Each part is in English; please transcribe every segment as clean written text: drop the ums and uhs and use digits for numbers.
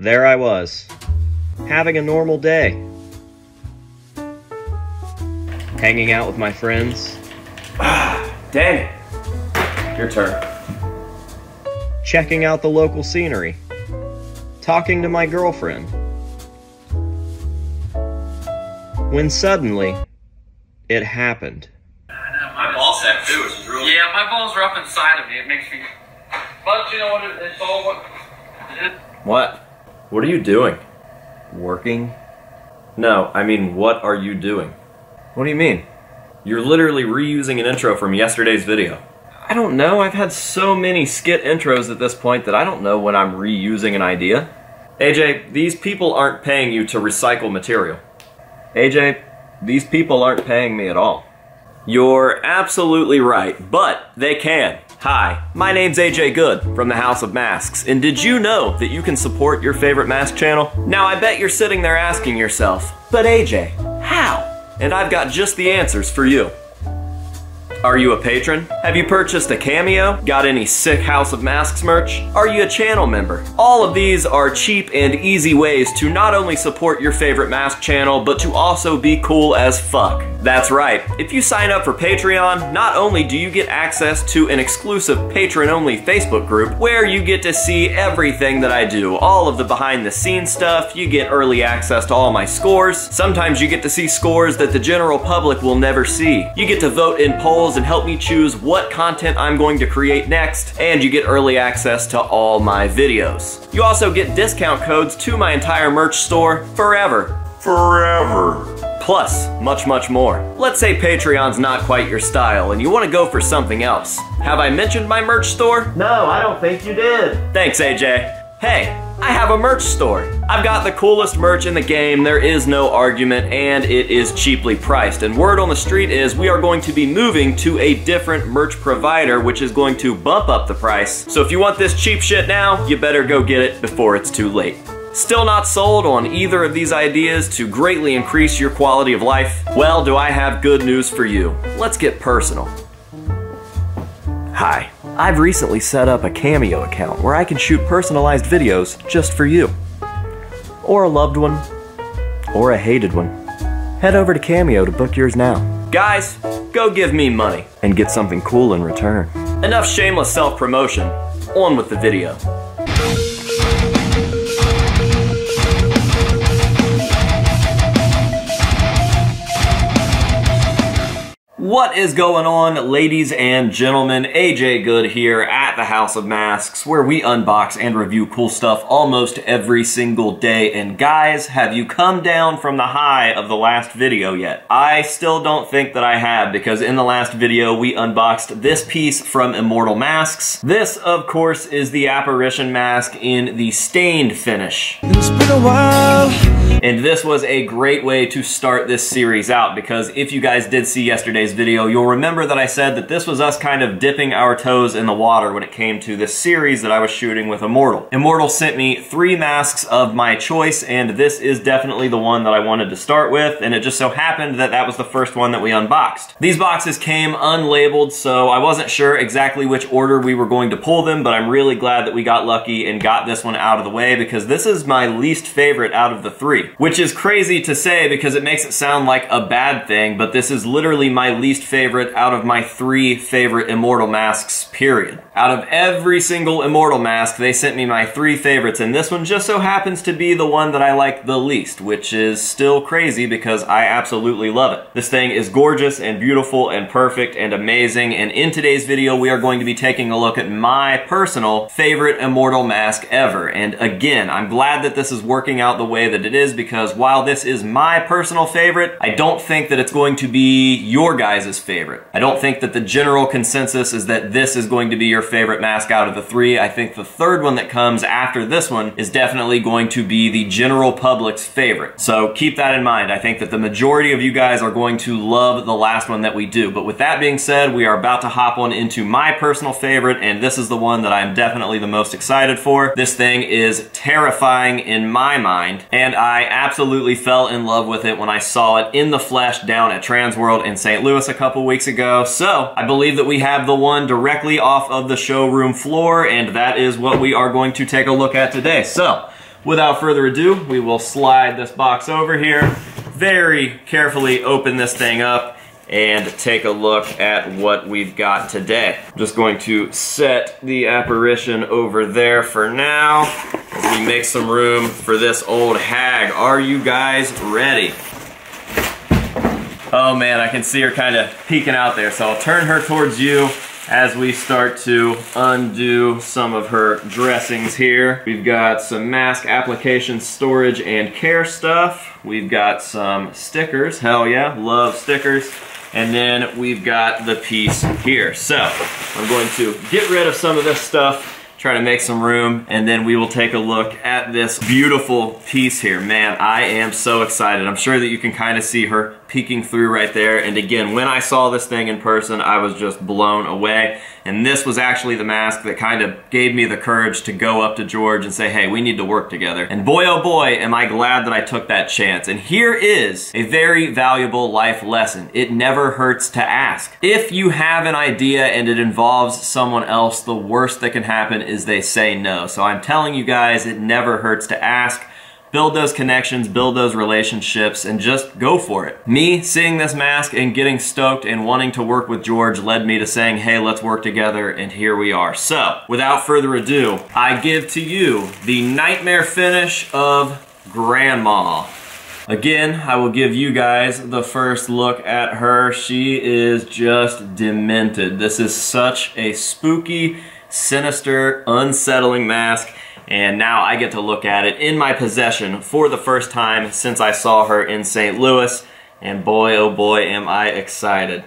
There I was, having a normal day. Hanging out with my friends. Dang it. Your turn. Checking out the local scenery. Talking to my girlfriend. When suddenly, it happened. My ball sack too, which is really... Yeah, my balls are up inside of me. It makes me... But you know what? It's all what... What? What are you doing? Working. No, I mean, what are you doing? What do you mean? You're literally reusing an intro from yesterday's video. I don't know. I've had so many skit intros at this point that I don't know when I'm reusing an idea. AJ, these people aren't paying you to recycle material. AJ, these people aren't paying me at all. You're absolutely right, but they can. Hi, my name's AJ Good from the House of Masks, and did you know that you can support your favorite mask channel? Now I bet you're sitting there asking yourself, but AJ, how? And I've got just the answers for you. Are you a patron? Have you purchased a cameo? Got any sick House of Masks merch? Are you a channel member? All of these are cheap and easy ways to not only support your favorite mask channel, but to also be cool as fuck. That's right, if you sign up for Patreon, not only do you get access to an exclusive patron-only Facebook group where you get to see everything that I do, all of the behind-the-scenes stuff, you get early access to all my scores, sometimes you get to see scores that the general public will never see. You get to vote in polls and help me choose what content I'm going to create next, and you get early access to all my videos. You also get discount codes to my entire merch store forever. Forever. Plus, much, much more. Let's say Patreon's not quite your style and you want to go for something else. Have I mentioned my merch store? No, I don't think you did. Thanks, AJ. Hey, I have a merch store. I've got the coolest merch in the game, there is no argument, and it is cheaply priced. And word on the street is we are going to be moving to a different merch provider, which is going to bump up the price. So if you want this cheap shit now, you better go get it before it's too late. Still not sold on either of these ideas to greatly increase your quality of life? Well, do I have good news for you. Let's get personal. Hi, I've recently set up a Cameo account where I can shoot personalized videos just for you. Or a loved one, or a hated one. Head over to Cameo to book yours now. Guys, go give me money and get something cool in return. Enough shameless self-promotion, on with the video. What is going on, ladies and gentlemen? AJ Good here at the House of Masks, where we unbox and review cool stuff almost every single day. And guys, have you come down from the high of the last video yet? I still don't think that I have, because in the last video we unboxed this piece from Immortal Masks. This, of course, is the Apparition mask in the stained finish. It's been a while. And this was a great way to start this series out, because if you guys did see yesterday's video, you'll remember that I said that this was us kind of dipping our toes in the water when it came to this series that I was shooting with Immortal. Immortal sent me 3 masks of my choice, and this is definitely the one that I wanted to start with, and it just so happened that that was the first one that we unboxed. These boxes came unlabeled, so I wasn't sure exactly which order we were going to pull them, but I'm really glad that we got lucky and got this one out of the way, because this is my least favorite out of the 3. Which is crazy to say because it makes it sound like a bad thing, but this is literally my least favorite out of my 3 favorite Immortal masks, period. Out of every single Immortal mask, they sent me my 3 favorites, and this one just so happens to be the one that I like the least, which is still crazy because I absolutely love it. This thing is gorgeous and beautiful and perfect and amazing, and in today's video we are going to be taking a look at my personal favorite Immortal mask ever. And again, I'm glad that this is working out the way that it is, because while this is my personal favorite, I don't think that it's going to be your guys' favorite. I don't think that the general consensus is that this is going to be your favorite mask out of the 3. I think the third one that comes after this one is definitely going to be the general public's favorite. So keep that in mind. I think that the majority of you guys are going to love the last one that we do. But with that being said, we are about to hop on into my personal favorite, and this is the one that I'm definitely the most excited for. This thing is terrifying in my mind, and I absolutely fell in love with it when I saw it in the flesh down at Transworld in St. Louis a couple weeks ago. So I believe that we have the one directly off of the showroom floor, and that is what we are going to take a look at today. So without further ado, we will slide this box over here, very carefully open this thing up, and take a look at what we've got today. I'm just going to set the apparition over there for now as we make some room for this old hag. Are you guys ready? Oh man, I can see her kind of peeking out there, so I'll turn her towards you as we start to undo some of her dressings here. We've got some mask application, storage, and care stuff. We've got some stickers, hell yeah, love stickers. And then we've got the piece here. So I'm going to get rid of some of this stuff, try to make some room, and then we will take a look at this beautiful piece here. Man, I am so excited. I'm sure that you can kind of see her peeking through right there. And again, when I saw this thing in person, I was just blown away. And this was actually the mask that kind of gave me the courage to go up to George and say, hey, we need to work together. And boy, oh boy, am I glad that I took that chance. And here is a very valuable life lesson. It never hurts to ask. If you have an idea and it involves someone else, the worst that can happen is they say no. So I'm telling you guys, it never hurts to ask. Build those connections, build those relationships, and just go for it. Me seeing this mask and getting stoked and wanting to work with George led me to saying, hey, let's work together, and here we are. So, without further ado, I give to you the nightmare finish of Grandma. Again, I will give you guys the first look at her. She is just demented. This is such a spooky, sinister, unsettling mask. And now I get to look at it in my possession for the first time since I saw her in St. Louis. And boy, oh boy, am I excited.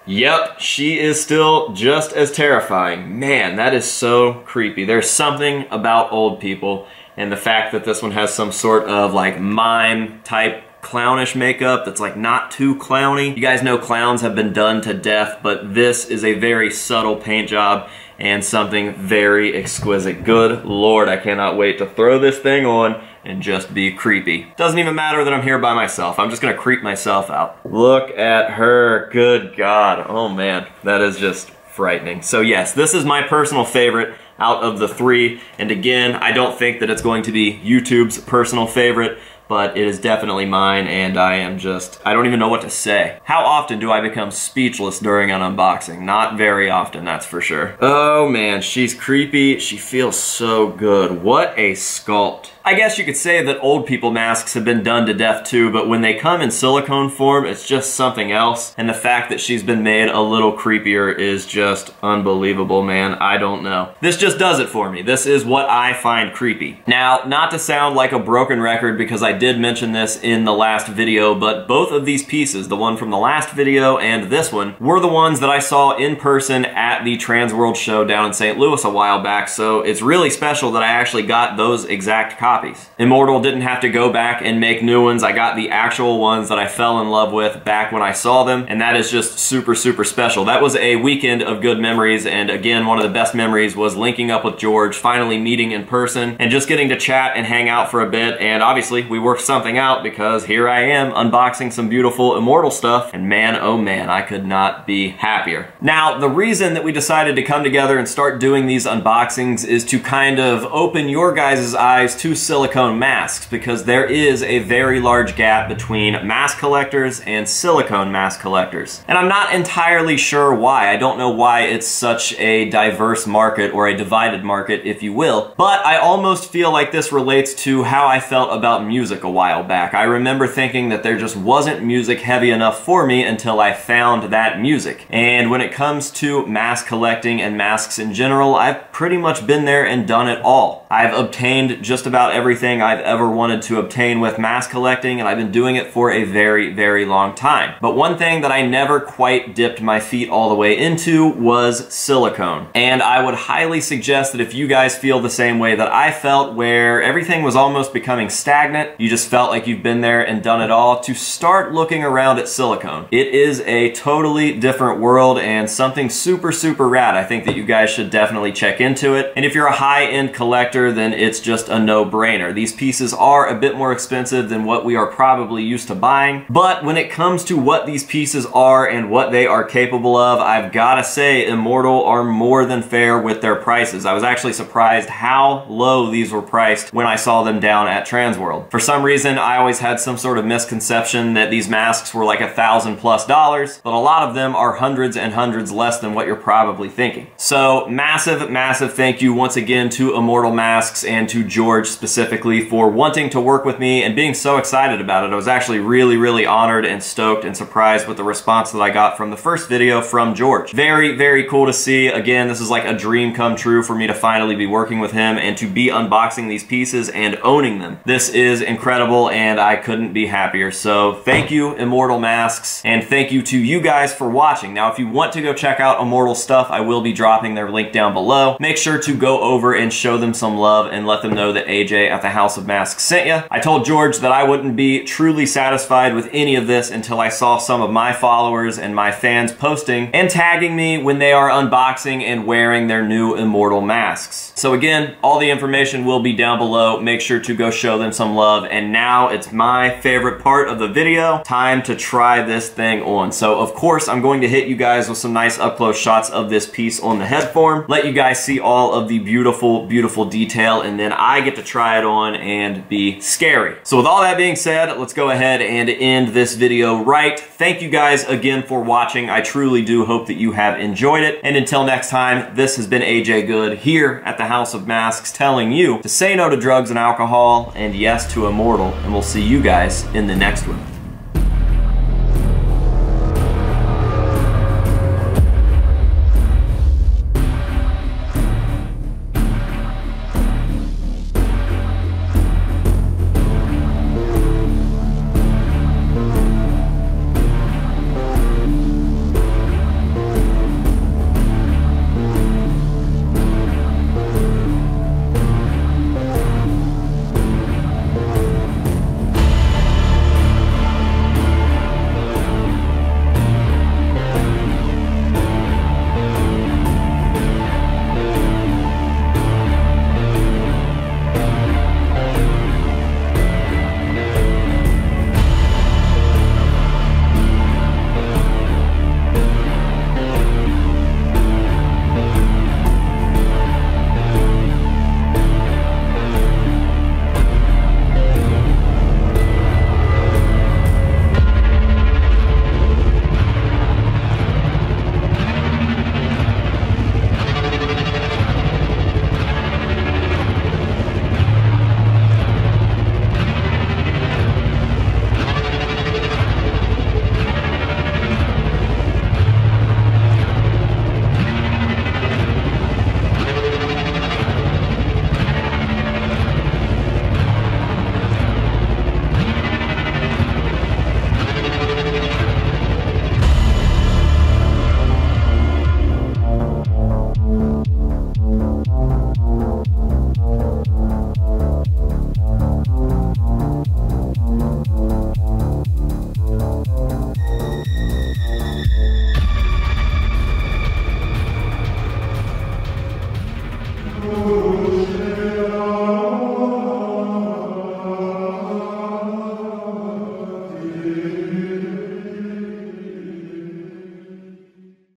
Yep, she is still just as terrifying. Man, that is so creepy. There's something about old people, and the fact that this one has some sort of like mime type clownish makeup that's like not too clowny. You guys know clowns have been done to death, but this is a very subtle paint job and something very exquisite. Good Lord, I cannot wait to throw this thing on and just be creepy. Doesn't even matter that I'm here by myself. I'm just gonna creep myself out. Look at her, good God. Oh man, that is just frightening. So yes, this is my personal favorite out of the three. And again, I don't think that it's going to be YouTube's personal favorite, but it is definitely mine, and I don't even know what to say. How often do I become speechless during an unboxing? Not very often, that's for sure. Oh man, she's creepy. She feels so good. What a sculpt. I guess you could say that old people masks have been done to death too, but when they come in silicone form, it's just something else. And the fact that she's been made a little creepier is just unbelievable, man. I don't know. This just does it for me. This is what I find creepy. Now, not to sound like a broken record, because I did mention this in the last video, but both of these pieces, the one from the last video and this one, were the ones that I saw in person at the Trans World show down in St. Louis a while back, so it's really special that I actually got those exact copies. Immortal didn't have to go back and make new ones. I got the actual ones that I fell in love with back when I saw them, and that is just super, super special. That was a weekend of good memories, and again, one of the best memories was linking up with George, finally meeting in person, and just getting to chat and hang out for a bit, and obviously, we worked something out because here I am unboxing some beautiful Immortal stuff, and man, oh man, I could not be happier. Now, the reason that we decided to come together and start doing these unboxings is to kind of open your guys' eyes to silicone masks, because there is a very large gap between mask collectors and silicone mask collectors. And I'm not entirely sure why. I don't know why it's such a diverse market, or a divided market, if you will, but I almost feel like this relates to how I felt about music a while back. I remember thinking that there just wasn't music heavy enough for me until I found that music. And when it comes to mask collecting and masks in general, I've pretty much been there and done it all. I've obtained just about everything I've ever wanted to obtain with mask collecting, and I've been doing it for a very, very long time. But one thing that I never quite dipped my feet all the way into was silicone. And I would highly suggest that if you guys feel the same way that I felt, where everything was almost becoming stagnant, you just felt like you've been there and done it all, to start looking around at silicone. It is a totally different world and something super, super rad. I think that you guys should definitely check into it. And if you're a high-end collector, then it's just a no-brainer no-brainer. These pieces are a bit more expensive than what we are probably used to buying, but when it comes to what these pieces are and what they are capable of, I've gotta say Immortal are more than fair with their prices. I was actually surprised how low these were priced when I saw them down at Transworld. For some reason, I always had some sort of misconception that these masks were like $1,000+, but a lot of them are hundreds and hundreds less than what you're probably thinking. So massive, massive thank you once again to Immortal Masks and to George specifically for wanting to work with me and being so excited about it. I was actually really, really honored and stoked and surprised with the response that I got from the first video from George. Very, very cool to see. Again, this is like a dream come true for me to finally be working with him and to be unboxing these pieces and owning them. This is incredible and I couldn't be happier. So thank you, Immortal Masks, and thank you to you guys for watching. Now, if you want to go check out Immortal stuff, I will be dropping their link down below. Make sure to go over and show them some love and let them know that AJ at the House of Masks sent you. I told George that I wouldn't be truly satisfied with any of this until I saw some of my followers and my fans posting and tagging me when they are unboxing and wearing their new Immortal masks. So again, all the information will be down below. Make sure to go show them some love. And now it's my favorite part of the video. Time to try this thing on. So of course, I'm going to hit you guys with some nice up-close shots of this piece on the head form. Let you guys see all of the beautiful, beautiful detail, and then I get to try it on and be scary. So with all that being said, let's go ahead and end this video right. Thank you guys again for watching. I truly do hope that you have enjoyed it. And until next time, this has been AJ Good here at the House of Masks telling you to say no to drugs and alcohol and yes to Immortal. And we'll see you guys in the next one.